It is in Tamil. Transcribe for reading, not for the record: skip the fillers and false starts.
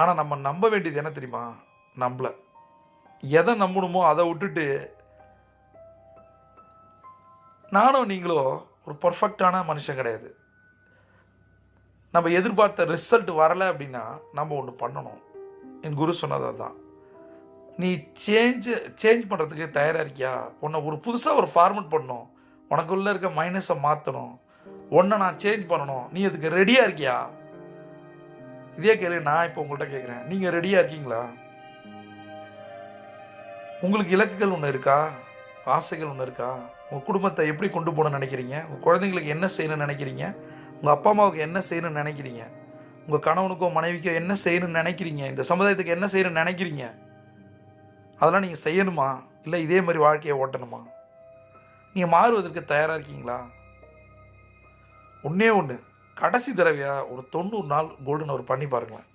ஆனால் நம்ம நம்ப வேண்டியது என்ன தெரியுமா? நம்மள எதை நம்பணுமோ அதை விட்டுட்டு நானும் நீங்களோ ஒரு பர்ஃபெக்டான மனுஷன் கிடையாது. நம்ம எதிர்பார்த்த ரிசல்ட் வரலை அப்படின்னா நம்ம ஒன்று பண்ணணும். என் குரு சொன்னது தான், நீ சேஞ்ச் பண்ணுறதுக்கு தயாராக இருக்கியா? உன்னை ஒரு புதுசாக ஒரு ஃபார்மேட் பண்ணணும், உனக்குள்ளே இருக்க மைனஸை மாற்றணும், ஒன்றை நான் சேஞ்ச் பண்ணணும், நீ அதுக்கு ரெடியாக இருக்கியா? இதே கேள்வி நான் இப்போ உங்கள்கிட்ட கேட்குறேன். நீங்கள் ரெடியாக இருக்கீங்களா? உங்களுக்கு இலக்குகள் ஒன்று இருக்கா? ஆசைகள் ஒன்று இருக்கா? உங்கள் குடும்பத்தை எப்படி கொண்டு போகணும்னு நினைக்கிறீங்க? உங்கள் குழந்தைங்களுக்கு என்ன செய்யணும்னு நினைக்கிறீங்க? உங்கள் அப்பா அம்மாவுக்கு என்ன செய்யணும்னு நினைக்கிறீங்க? உங்கள் கணவனுக்கோ மனைவிக்கோ என்ன செய்யணும்னு நினைக்கிறீங்க? இந்த சமுதாயத்துக்கு என்ன செய்யணும்னு நினைக்கிறீங்க? அதெல்லாம் நீங்கள் செய்யணுமா, இல்லை இதே மாதிரி வாழ்க்கையை ஓட்டணுமா? நீங்கள் மாறுவதற்கு தயாராக இருக்கீங்களா? ஒன்றே ஒன்று, கடைசி தடவையாக ஒரு 90 நாள் கோல்டன் அவர் பண்ணி பாருங்களேன்.